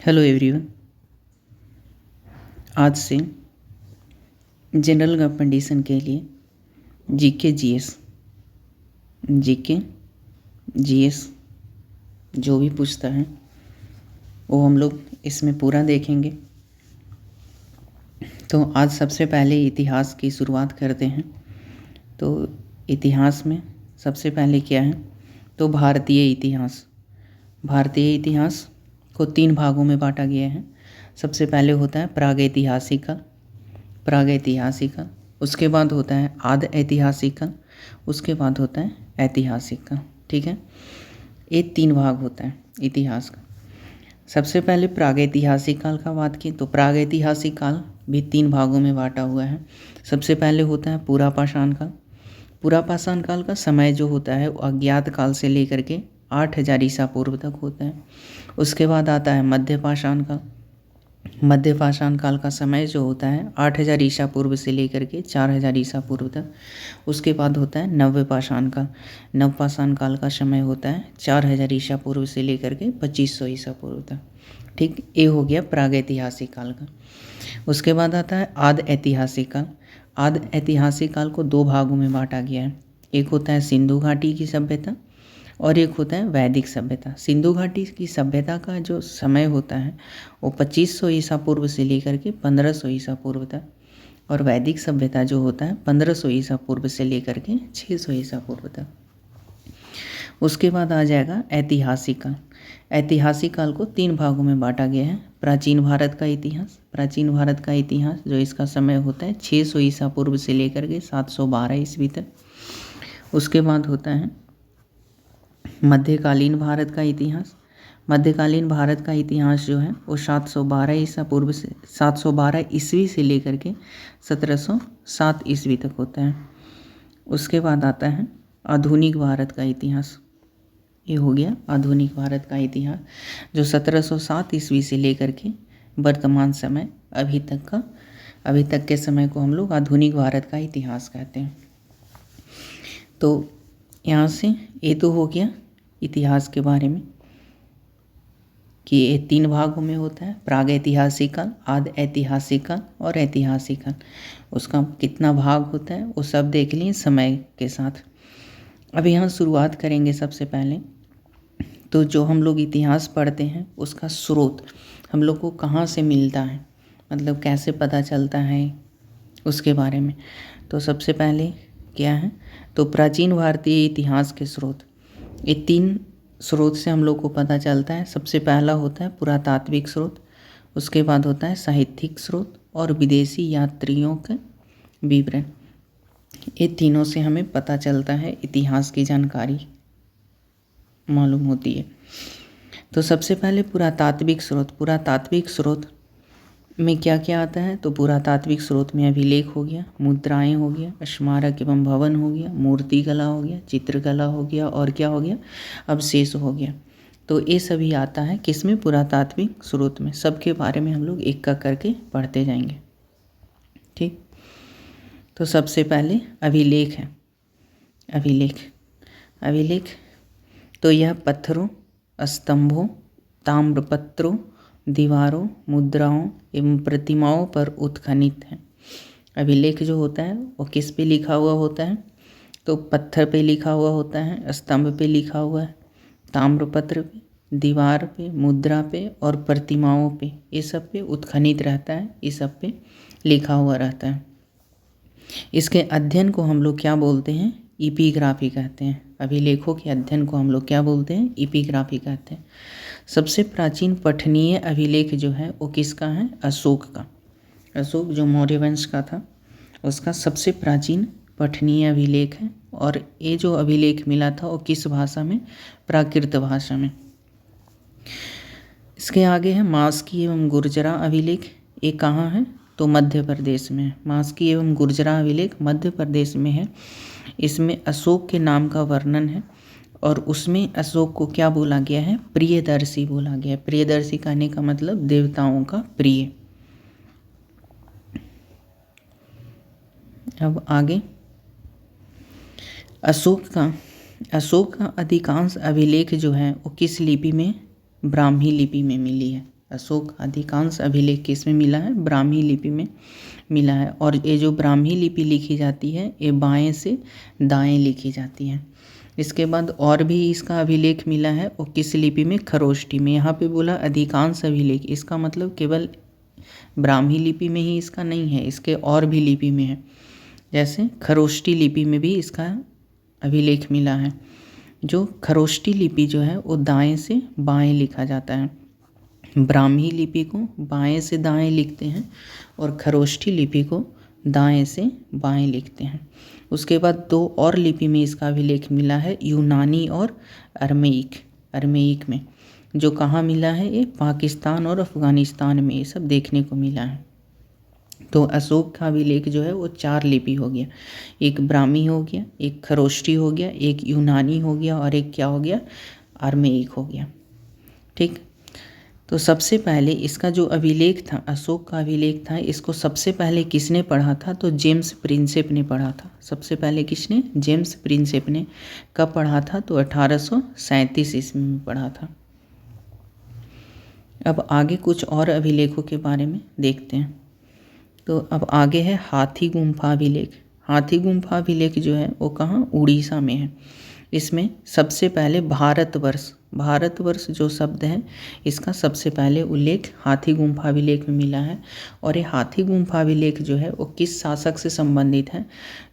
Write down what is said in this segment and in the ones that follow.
Hello everyone. आज से general government के लिए जीके जीएस जो भी पूछता है वो हम लोग इसमें पूरा देखेंगे। तो आज सबसे पहले इतिहास की शुरुआत करते हैं। तो इतिहास में सबसे पहले क्या है, तो भारतीय इतिहास को 3 भागों में बांटा गया है। सबसे पहले होता है प्रागैतिहासिक काल, उसके बाद होता है आद ऐतिहासिक काल, उसके बाद होता है ऐतिहासिक काल। ठीक है, ये 3 भाग होता है इतिहास का। सबसे पहले प्रागैतिहासिक काल का बात की तो प्रागैतिहासिक काल भी 3 भागों में बांटा हुआ है। सबसे पहले होता है पुरापाषाण काल। पुरापाषाण काल का समय जो होता है वो अज्ञात काल से लेकर के 8000 ईसा पूर्व तक होता है। उसके बाद आता है मध्यपाषाण काल। मध्यपाषाण काल का समय जो होता है 8000 ईसा पूर्व से लेकर के 4000 ईसा पूर्व तक। उसके बाद होता है नवपाषाण काल। नवपाषाण काल का समय होता है 4000 ईसा पूर्व से लेकर के 2500 ईसा पूर्व तक। ठीक, ये हो गया प्रागैतिहासिक काल का। उसके बाद आता है आद ऐतिहासिक काल। आद ऐतिहासिक काल को 2 भागों में बांटा गया है। एक होता है सिंधु घाटी की सभ्यता और एक होता है वैदिक सभ्यता। सिंधु घाटी की सभ्यता का जो समय होता है वो 2500 ईसा पूर्व से लेकर के 1500 ईसा पूर्व तक, और वैदिक सभ्यता जो होता है 1500 ईसा पूर्व से लेकर के 600 ईसा पूर्व तक। उसके बाद आ जाएगा ऐतिहासिक काल। ऐतिहासिक काल को 3 भागों में बांटा गया है। प्राचीन भारत का इतिहास जो इसका समय होता है 600 ईसा पूर्व से लेकर के 712 ईस्वी तक। उसके बाद होता है मध्यकालीन भारत का इतिहास। मध्यकालीन भारत का इतिहास जो है वो 712 ईसा पूर्व से 712 ईस्वी से लेकर के 1707 ईस्वी तक होता है। उसके बाद आता है आधुनिक भारत का इतिहास। ये हो गया आधुनिक भारत का इतिहास जो 1707 ईस्वी से लेकर के वर्तमान समय अभी तक के समय को हम लोग आधुनिक भारत का इतिहास कहते हैं। तो यहाँ से ये तो हो गया इतिहास के बारे में कि ये 3 भागों में होता है, प्रागैतिहासिक काल, आद ऐतिहासिक काल और ऐतिहासिक काल। उसका कितना भाग होता है वो सब देख लिए समय के साथ। अब यहाँ शुरुआत करेंगे सबसे पहले। तो जो हम लोग इतिहास पढ़ते हैं उसका स्रोत हम लोग को कहाँ से मिलता है, मतलब कैसे पता चलता है उसके बारे में। तो सबसे पहले क्या है, तो प्राचीन भारतीय इतिहास के स्रोत, ये 3 स्रोत से हम लोग को पता चलता है। सबसे पहला होता है पुरातात्विक स्रोत, उसके बाद होता है साहित्यिक स्रोत और विदेशी यात्रियों के विवरण। ये तीनों से हमें पता चलता है, इतिहास की जानकारी मालूम होती है। तो सबसे पहले पुरातात्विक स्रोत में क्या क्या आता है, तो पुरातात्विक स्रोत में अभिलेख हो गया, मुद्राएं हो गया, स्मारक एवं भवन हो गया, मूर्ति कला हो गया, चित्रकला हो गया और क्या हो गया, अवशेष हो गया। तो ये सभी आता है किसमें, पुरातात्विक स्रोत में। सबके बारे में हम लोग एक करके पढ़ते जाएंगे। ठीक, तो सबसे पहले अभिलेख है। अभिलेख तो यह पत्थरों, स्तंभों, ताम्रपत्रों, दीवारों, मुद्राओं एवं प्रतिमाओं पर उत्खनित है। अभिलेख जो होता है वो किस पे लिखा हुआ होता है, तो पत्थर पे लिखा हुआ होता है, स्तंभ पे लिखा हुआ है, ताम्रपत्र पे, दीवार पे, मुद्रा पे और प्रतिमाओं पे, ये सब पे उत्खनित रहता है, ये सब पे लिखा हुआ रहता है। इसके अध्ययन को हम लोग क्या बोलते हैं, इपिग्राफी कहते हैं। अभिलेखों के अध्ययन को हम लोग क्या बोलते हैं, इपिग्राफी कहते हैं। सबसे प्राचीन पठनीय अभिलेख जो है वो किसका है, अशोक का। अशोक जो मौर्य वंश का था उसका सबसे प्राचीन पठनीय अभिलेख है। और ये जो अभिलेख मिला था वो किस भाषा में, प्राकृत भाषा में। इसके आगे है मास्की एवं गुर्जरा अभिलेख। ये कहाँ है, तो मध्य प्रदेश में। मास्की एवं गुर्जरा अभिलेख मध्य प्रदेश में है। इसमें अशोक के नाम का वर्णन है और उसमें अशोक को क्या बोला गया है, प्रियदर्शी बोला गया है। प्रियदर्शी कहने का मतलब देवताओं का प्रिय। अब आगे अशोक का अधिकांश अभिलेख जो है वो किस लिपि में, ब्राह्मी लिपि में मिली है। अशोक का अधिकांश अभिलेख किस में मिला है? ब्राह्मी लिपि में मिला है। और ये जो ब्राह्मी लिपि लिखी जाती है ये बाएं से दाएं लिखी जाती है। इसके बाद और भी इसका अभिलेख मिला है, वो किस लिपि में? खरोष्ठी में। यहाँ पे बोला अधिकांश अभिलेख, इसका मतलब केवल ब्राह्मी लिपि में ही इसका नहीं है, इसके और भी लिपि में है। जैसे खरोष्ठी लिपि में भी इसका अभिलेख मिला है। जो खरोष्ठी लिपि जो है वो दाएं से बाएं लिखा जाता है। ब्राह्मी लिपि को बाएं से दाएं लिखते हैं और खरोष्ठी लिपि को दाएं से बाएं लिखते हैं। उसके बाद दो और लिपि में इसका अभिलेख मिला है, यूनानी और अरमेइक में। जो कहाँ मिला है? ये पाकिस्तान और अफ़गानिस्तान में ये सब देखने को मिला है। तो अशोक का अभिलेख जो है वो 4 लिपि हो गया, एक ब्राह्मी हो गया, एक खरोष्ठी हो गया, एक यूनानी हो गया और एक क्या हो गया? अरमेइक हो गया। ठीक। तो सबसे पहले इसका जो अभिलेख था, अशोक का अभिलेख था, इसको सबसे पहले किसने पढ़ा था? तो जेम्स प्रिंसेप ने पढ़ा था। सबसे पहले किसने? जेम्स प्रिंसेप ने। कब पढ़ा था? तो 1837 ईस्वी में पढ़ा था। अब आगे कुछ और अभिलेखों के बारे में देखते हैं। तो अब आगे है हाथी गुम्फा अभिलेख। हाथी गुम्फा अभिलेख जो है वो कहाँ? उड़ीसा में है। इसमें सबसे पहले भारतवर्ष जो शब्द है इसका सबसे पहले उल्लेख हाथी गुम्फा अभिलेख में मिला है। और ये हाथी गुम्फा अभिलेख जो है वो किस शासक से संबंधित है?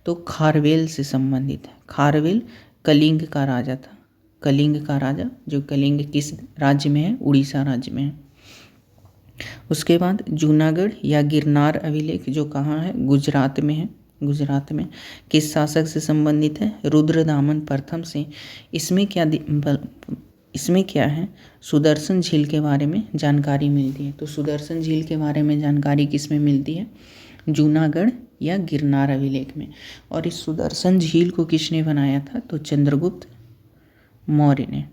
तो खारवेल से संबंधित है। खारवेल कलिंग का राजा था। कलिंग का राजा, जो कलिंग किस राज्य में है? उड़ीसा राज्य में है। उसके बाद जूनागढ़ या गिरनार अभिलेख जो कहाँ है? गुजरात में है। गुजरात में किस शासक से संबंधित है? रुद्रदामन प्रथम से। इसमें क्या है? सुदर्शन झील के बारे में जानकारी मिलती है। तो सुदर्शन झील के बारे में जानकारी किस में मिलती है? जूनागढ़ या गिरनार अभिलेख में। और इस सुदर्शन झील को किसने बनाया था? तो चंद्रगुप्त मौर्य ने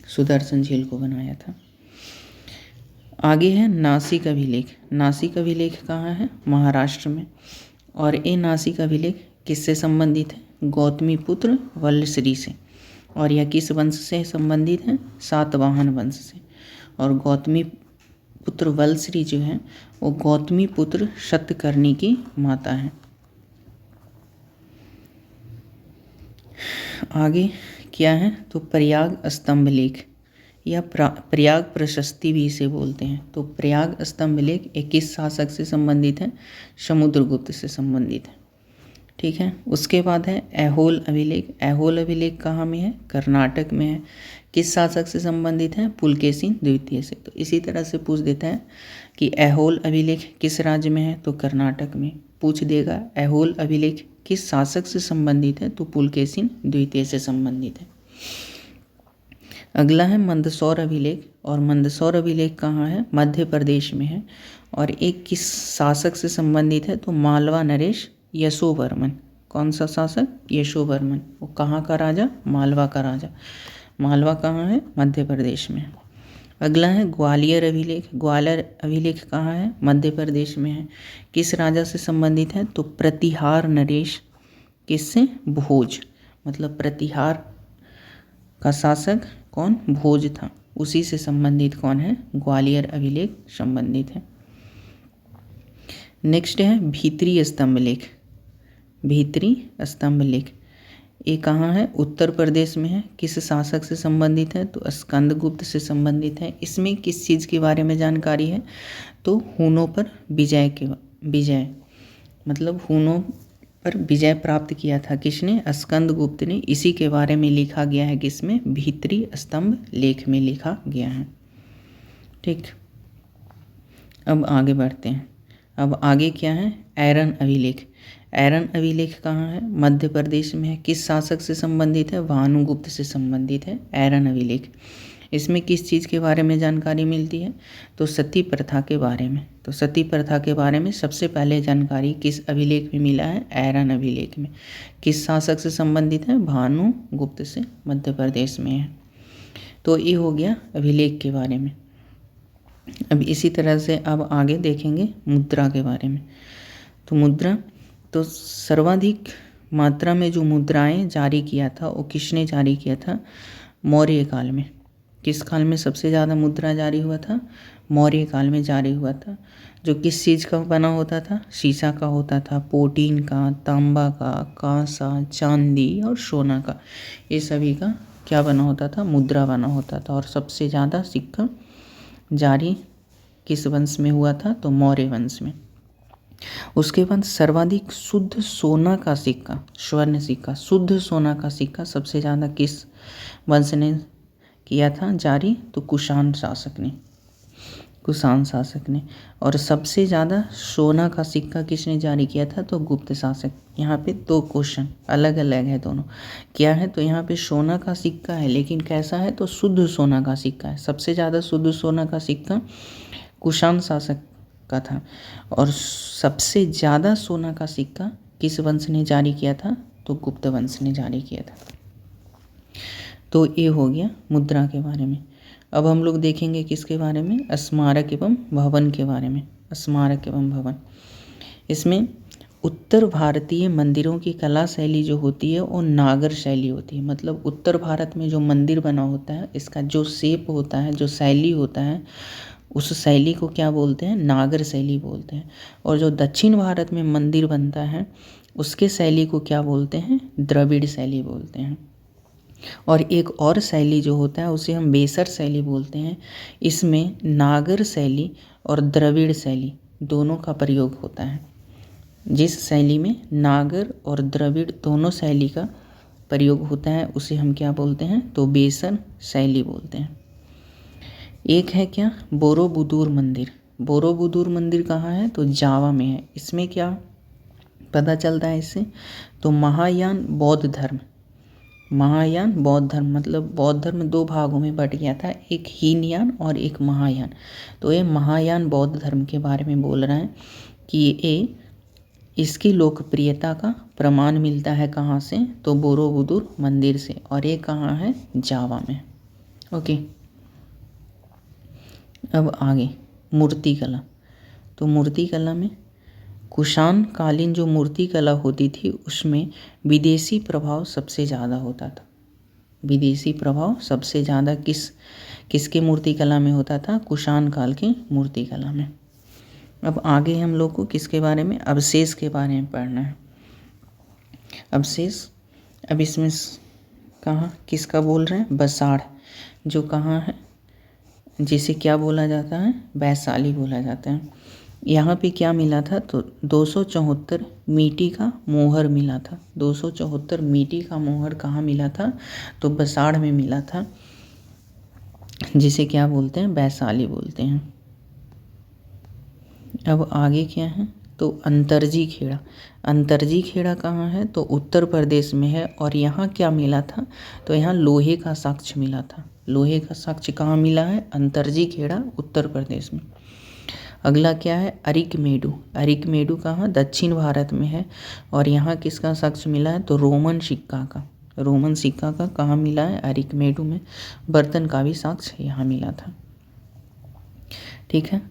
सुदर्शन झील को बनाया था। आगे है नासिक अभिलेख। नासिक अभिलेख कहाँ है? महाराष्ट्र में। और ये नासिक अभिलेख किससे संबंधित है? गौतमीपुत्र वल्लश्री से। और यह किस वंश से संबंधित है? सातवाहन वंश से। और गौतमीपुत्र वल्लश्री जो है वो गौतमीपुत्र शतकर्णी की माता है। आगे क्या है? तो प्रयाग स्तंभ लेख या प्रयाग प्रशस्ति भी इसे बोलते हैं। तो प्रयाग स्तंभ लेख एक किस शासक से संबंधित है? समुद्रगुप्त से संबंधित है। ठीक है। उसके बाद है ऐहोल अभिलेख। ऐहोल अभिलेख कहाँ में है? कर्नाटक में है। किस शासक से संबंधित है? पुलकेशिन द्वितीय से। तो इसी तरह से पूछ देता है कि ऐहोल अभिलेख किस राज्य में है? तो कर्नाटक में। पूछ देगा ऐहोल अभिलेख किस शासक से संबंधित है? तो पुलकेशिन द्वितीय से संबंधित है। अगला है मंदसौर अभिलेख। और मंदसौर अभिलेख कहाँ है? मध्य प्रदेश में है। और एक किस शासक से संबंधित है? तो मालवा नरेश यशोवर्मन। कौन सा शासक? यशोवर्मन। वो कहाँ का राजा? मालवा का राजा। मालवा कहाँ है? मध्य प्रदेश में। अगला है ग्वालियर अभिलेख। ग्वालियर अभिलेख कहाँ है? मध्य प्रदेश में है। किस राजा से संबंधित है? तो प्रतिहार नरेश। किससे? भोज। मतलब प्रतिहार का शासक कौन? भोज था। उसी से संबंधित कौन है? ग्वालियर अभिलेख संबंधित है। नेक्स्ट है भीतरी स्तंभ लेख। भीतरी स्तंभ लेख ये कहाँ है? उत्तर प्रदेश में है। किस शासक से संबंधित है? तो स्कंदगुप्त से संबंधित है। इसमें किस चीज़ के बारे में जानकारी है? तो हूनों पर विजय मतलब हूनों पर विजय प्राप्त किया था किसने? स्कंदगुप्त ने। इसी के बारे में लिखा गया है किसमें? भीतरी स्तंभ लेख में लिखा गया है। ठीक। अब आगे बढ़ते हैं। अब आगे क्या है? ऐरन अभिलेख। ऐरन अभिलेख कहाँ है? मध्य प्रदेश में है। किस शासक से संबंधित है? भानुगुप्त से संबंधित है ऐरन अभिलेख। इसमें किस चीज़ के बारे में जानकारी मिलती है? तो सती प्रथा के बारे में। तो सती प्रथा के बारे में सबसे पहले जानकारी किस अभिलेख में मिला है? ऐरन अभिलेख में। किस शासक से संबंधित है? भानुगुप्त से, मध्य प्रदेश में है। तो ये हो गया अभिलेख के बारे में। अब इसी तरह से अब आगे देखेंगे मुद्रा के बारे में। तो मुद्रा, तो सर्वाधिक मात्रा में जो मुद्राएं जारी किया था वो किसने जारी किया था? मौर्य काल में। किस काल में सबसे ज़्यादा मुद्रा जारी हुआ था? मौर्य काल में जारी हुआ था। जो किस चीज़ का बना होता था? शीशा का होता था, पोटीन का, तांबा का, कांसा, चांदी और सोना का, ये सभी का क्या बना होता था? मुद्रा बना होता था। और सबसे ज़्यादा सिक्का जारी किस वंश में हुआ था? तो मौर्य वंश में। उसके बाद सर्वाधिक शुद्ध सोना का सिक्का, स्वर्ण सिक्का, शुद्ध सोना का सिक्का सबसे ज़्यादा किस वंश ने किया था जारी? तो कुषाण शासक ने, कुषाण शासक ने। और सबसे ज़्यादा सोना का सिक्का किसने जारी किया था? तो गुप्त शासक। यहाँ पे 2 क्वेश्चन अलग अलग है दोनों। क्या है? तो यहाँ पे सोना का सिक्का है, लेकिन कैसा है? तो शुद्ध सोना का सिक्का है। सबसे ज़्यादा शुद्ध सोना का सिक्का कुषाण शासक का था। और सबसे ज़्यादा सोना का सिक्का किस वंश ने जारी किया था? तो गुप्त वंश ने जारी किया था। तो ये हो गया मुद्रा के बारे में। अब हम लोग देखेंगे किसके बारे में? स्मारक एवं भवन के बारे में। स्मारक एवं भवन, इसमें उत्तर भारतीय मंदिरों की कला शैली जो होती है वो नागर शैली होती है। मतलब उत्तर भारत में जो मंदिर बना होता है, इसका जो शेप होता है, जो शैली होता है, उस शैली को क्या बोलते हैं? नागर शैली बोलते हैं। और जो दक्षिण भारत में मंदिर बनता है, उसके शैली को क्या बोलते हैं? द्रविड़ शैली बोलते हैं। और एक और शैली जो होता है उसे हम बेसर शैली बोलते हैं। इसमें नागर शैली और द्रविड़ शैली दोनों का प्रयोग होता है। जिस शैली में नागर और द्रविड़ दोनों शैली का प्रयोग होता है उसे हम क्या बोलते हैं? तो बेसर शैली बोलते हैं। एक है क्या? बोरोबुदुर मंदिर। बोरोबुदुर मंदिर कहाँ है? तो जावा में है। इसमें क्या पता चलता है इससे? तो महायान बौद्ध धर्म, महायान बौद्ध धर्म, मतलब बौद्ध धर्म 2 भागों में बट गया था, एक हीनयान और एक महायान। तो ये महायान बौद्ध धर्म के बारे में बोल रहा है कि ये इसकी लोकप्रियता का प्रमाण मिलता है कहाँ से? तो बोरोबुदुर मंदिर से। और ये कहाँ है? जावा में। ओके, अब आगे मूर्तिकला। तो मूर्तिकला में कुषाण कालीन जो मूर्ति कला होती थी उसमें विदेशी प्रभाव सबसे ज़्यादा होता था। विदेशी प्रभाव सबसे ज़्यादा किसके मूर्ति कला में होता था? कुषाण काल की मूर्ति कला में। अब आगे हम लोग को किसके बारे में? अवशेष के बारे में पढ़ना है। अवशेष, अब इसमें कहाँ किसका बोल रहे हैं? बसाड़, जो कहाँ है, जिसे क्या बोला जाता है? वैशाली बोला जाता है। यहाँ पे क्या मिला था? तो 274 मिट्टी का मोहर मिला था। 274 मिट्टी का मोहर कहाँ मिला था? तो बसाड़ में मिला था, जिसे क्या बोलते हैं? वैशाली बोलते हैं। अब आगे क्या है? तो अंतरजी खेड़ा। अंतरजी खेड़ा कहाँ है? तो उत्तर प्रदेश में है। और यहाँ क्या मिला था? तो यहाँ लोहे का साक्ष्य मिला था। लोहे का साक्ष्य कहाँ मिला है? अंतरजी खेड़ा, उत्तर प्रदेश में। अगला क्या है? अरिकमेडु। अरिकमेडु कहाँ? दक्षिण भारत में है। और यहाँ किसका साक्ष्य मिला है? तो रोमन सिक्का का। रोमन सिक्का का कहाँ मिला है? अरिकमेडु में। बर्तन का भी साक्ष्य यहाँ मिला था। ठीक है,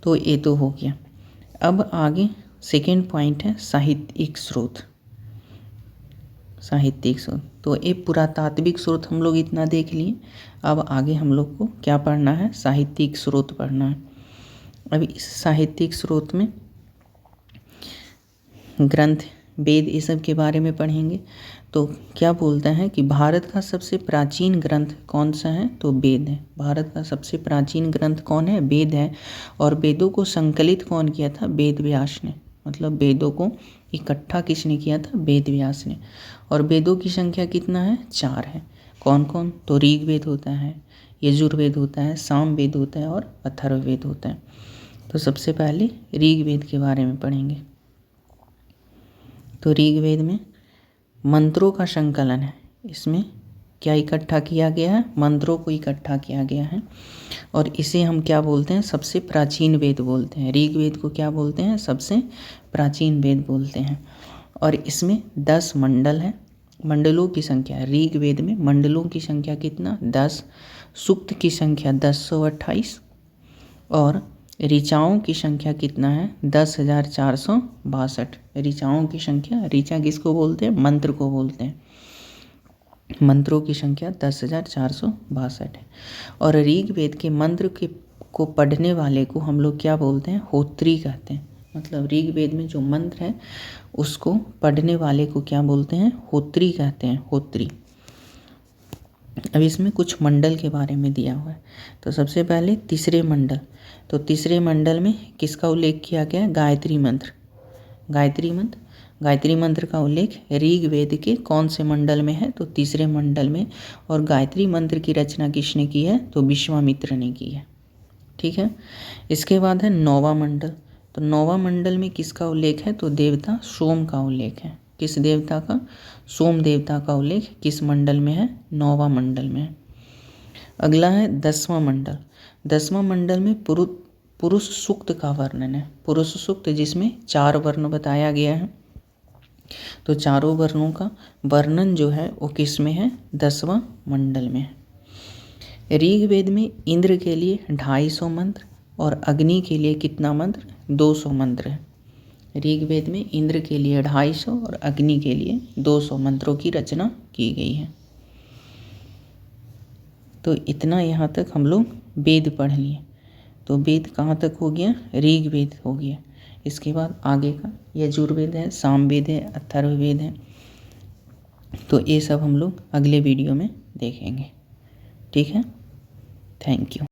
तो ये तो हो गया। अब आगे सेकेंड पॉइंट है साहित्यिक स्रोत। साहित्यिक स्रोत, तो ये पुरातात्विक स्रोत हम लोग इतना देख लिए। अब आगे हम लोग को क्या पढ़ना है? साहित्यिक स्रोत पढ़ना है। अभी इस साहित्यिक स्रोत में ग्रंथ, वेद, ये सब के बारे में पढ़ेंगे। तो क्या बोलता है कि भारत का सबसे प्राचीन ग्रंथ कौन सा है? तो वेद है। भारत का सबसे प्राचीन ग्रंथ कौन है? वेद है। और वेदों को संकलित कौन किया था? वेद व्यास ने। मतलब वेदों को इकट्ठा किसने किया था? वेद व्यास ने। और वेदों की संख्या कितना है? 4 है। कौन कौन? तो ऋग्वेद होता है, यजुर्वेद होता है, सामवेद होता है और अथर्ववेद होता है। तो सबसे पहले ऋग्वेद के बारे में पढ़ेंगे। तो ऋग्वेद में मंत्रों का संकलन है। इसमें क्या इकट्ठा किया गया है? मंत्रों को इकट्ठा किया गया है। और इसे हम क्या बोलते हैं? सबसे प्राचीन वेद बोलते हैं। ऋग्वेद को क्या बोलते हैं? सबसे प्राचीन वेद बोलते हैं। और इसमें 10 मंडल है। मंडलों की संख्या, ऋग्वेद में मंडलों की संख्या कितना? 10। सूक्त की संख्या 1028। और ऋचाओं की संख्या कितना है? 10,462। ऋचाओं की संख्या, ऋचा किसको बोलते हैं? मंत्र को बोलते हैं। मंत्रों की संख्या 10,462 है। और ऋग्वेद के मंत्र को पढ़ने वाले को हम लोग क्या बोलते हैं? होत्री कहते हैं। मतलब ऋग्वेद में जो मंत्र है उसको पढ़ने वाले को क्या बोलते हैं? होत्री कहते हैं, होत्री। अब इसमें कुछ मंडल के बारे में दिया हुआ है। तो सबसे पहले तीसरे मंडल, तो तीसरे मंडल में किसका उल्लेख किया गया है? गायत्री मंत्र। गायत्री मंत्र का उल्लेख ऋग्वेद के कौन से मंडल में है? तो तीसरे मंडल में। और गायत्री मंत्र की रचना किसने की है? तो विश्वामित्र ने की है। ठीक है। इसके बाद है नौवा मंडल। तो नौवा मंडल में किसका उल्लेख है? तो देवता सोम का उल्लेख है। किस देवता का? सोम देवता का उल्लेख किस मंडल में है? नौवा मंडल में है। अगला है 10वां मंडल। 10वां मंडल में पुरुष सूक्त का वर्णन है। पुरुष सूक्त जिसमें 4 वर्ण बताया गया है। तो चारों वर्णों का वर्णन जो है वो किस में है? 10वां मंडल में है। ऋग्वेद में इंद्र के लिए 250 मंत्र और अग्नि के लिए कितना मंत्र? 200 मंत्र है। ऋग्वेद में इंद्र के लिए 250 और अग्नि के लिए 200 मंत्रों की रचना की गई है। तो इतना यहाँ तक हम लोग वेद पढ़ लिए। तो वेद कहाँ तक हो गया? ऋग्वेद हो गया। इसके बाद आगे का यजुर्वेद है, सामवेद है, अथर्ववेद है। तो ये सब हम लोग अगले वीडियो में देखेंगे। ठीक है, थैंक यू।